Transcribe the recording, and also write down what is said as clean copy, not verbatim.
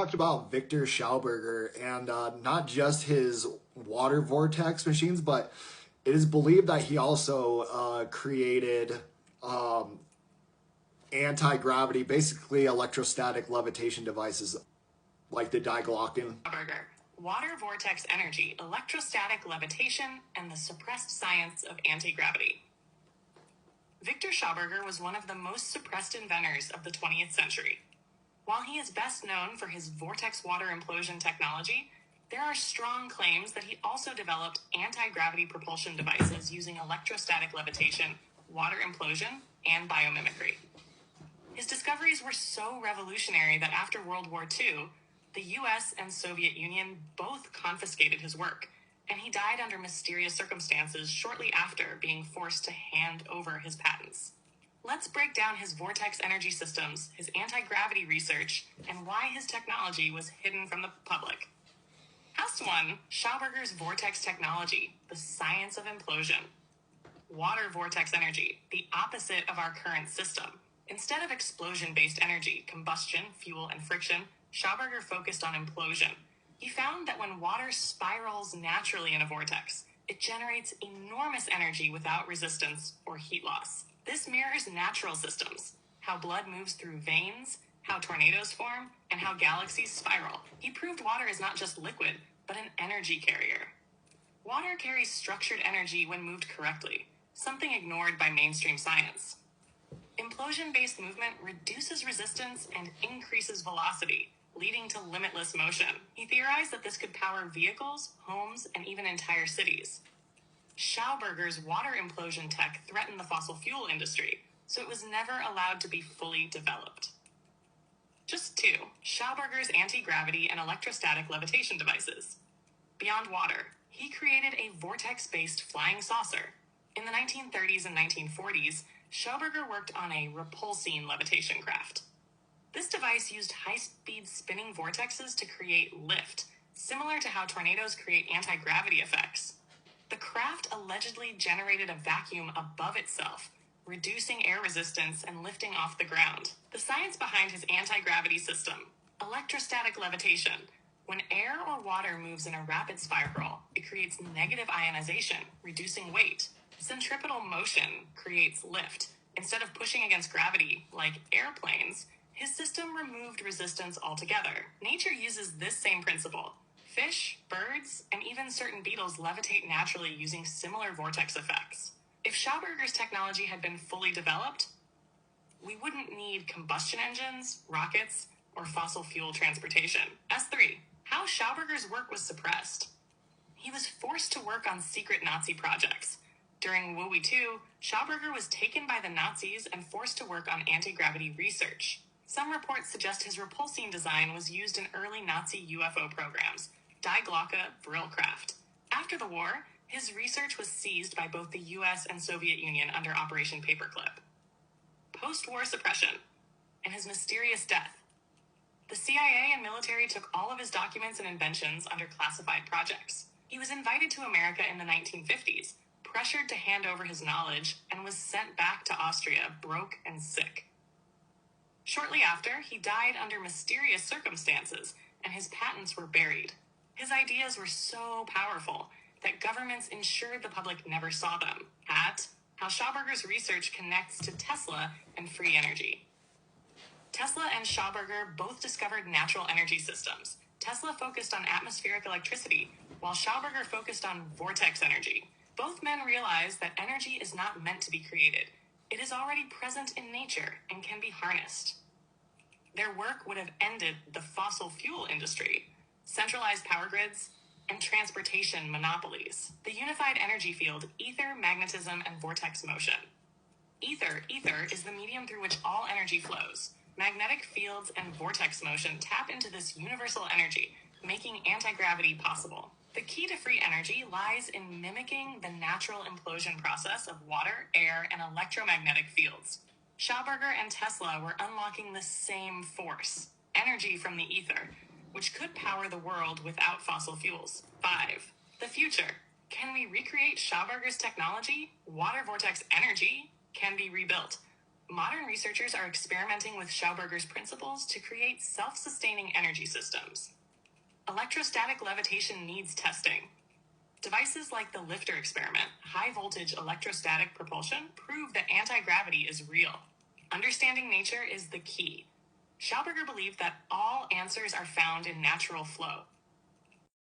Talked about Victor Schauberger and not just his water vortex machines, but it is believed that he also created anti-gravity, basically electrostatic levitation devices like the Die Glocken. Schauberger, water vortex energy, electrostatic levitation, and the suppressed science of anti-gravity. Victor Schauberger was one of the most suppressed inventors of the 20th century. While he is best known for his vortex water implosion technology, there are strong claims that he also developed anti-gravity propulsion devices using electrostatic levitation, water implosion, and biomimicry. His discoveries were so revolutionary that after World War II, the US and Soviet Union both confiscated his work, and he died under mysterious circumstances shortly after being forced to hand over his patents. Let's break down his vortex energy systems, his anti-gravity research, and why his technology was hidden from the public. House 1, Schauberger's vortex technology, the science of implosion. Water vortex energy, the opposite of our current system. Instead of explosion-based energy, combustion, fuel, and friction, Schauberger focused on implosion. He found that when water spirals naturally in a vortex, it generates enormous energy without resistance or heat loss. This mirrors natural systems, how blood moves through veins, how tornadoes form, and how galaxies spiral. He proved water is not just liquid, but an energy carrier. Water carries structured energy when moved correctly, something ignored by mainstream science. Implosion-based movement reduces resistance and increases velocity, leading to limitless motion. He theorized that this could power vehicles, homes, and even entire cities. Schauberger's water implosion tech threatened the fossil fuel industry, so it was never allowed to be fully developed. Just 2. Schauberger's anti-gravity and electrostatic levitation devices. Beyond water, he created a vortex-based flying saucer. In the 1930s and 1940s, Schauberger worked on a repulsine levitation craft. This device used high-speed spinning vortexes to create lift, similar to how tornadoes create anti-gravity effects. The craft allegedly generated a vacuum above itself, reducing air resistance and lifting off the ground. The science behind his anti-gravity system: electrostatic levitation. When air or water moves in a rapid spiral, it creates negative ionization, reducing weight. Centripetal motion creates lift. Instead of pushing against gravity, like airplanes, his system removed resistance altogether. Nature uses this same principle. Fish, birds, and even certain beetles levitate naturally using similar vortex effects. If Schauberger's technology had been fully developed, we wouldn't need combustion engines, rockets, or fossil fuel transportation. S3. How Schauberger's work was suppressed. He was forced to work on secret Nazi projects. During World War II, Schauberger was taken by the Nazis and forced to work on anti-gravity research. Some reports suggest his repulsine design was used in early Nazi UFO programs, Die Glocke, Vrillcraft. After the war, his research was seized by both the US and Soviet Union under Operation Paperclip. Post-war suppression and his mysterious death. The CIA and military took all of his documents and inventions under classified projects. He was invited to America in the 1950s, pressured to hand over his knowledge, and was sent back to Austria, broke and sick. Shortly after, he died under mysterious circumstances, and his patents were buried. His ideas were so powerful that governments ensured the public never saw them. At How Schauberger's research connects to Tesla and free energy. Tesla and Schauberger both discovered natural energy systems. Tesla focused on atmospheric electricity, while Schauberger focused on vortex energy. Both men realized that energy is not meant to be created. It is already present in nature and can be harnessed. Their work would have ended the fossil fuel industry, centralized power grids, and transportation monopolies. The unified energy field, ether, magnetism, and vortex motion. Ether is the medium through which all energy flows. Magnetic fields and vortex motion tap into this universal energy, making anti-gravity possible. The key to free energy lies in mimicking the natural implosion process of water, air, and electromagnetic fields. Schauberger and Tesla were unlocking the same force, energy from the ether, which could power the world without fossil fuels. 5. The future. Can we recreate Schauberger's technology? Water vortex energy can be rebuilt. Modern researchers are experimenting with Schauberger's principles to create self-sustaining energy systems. Electrostatic levitation needs testing. Devices like the LIFTER experiment, high-voltage electrostatic propulsion, prove that anti-gravity is real. Understanding nature is the key. Schauberger believed that all answers are found in natural flow.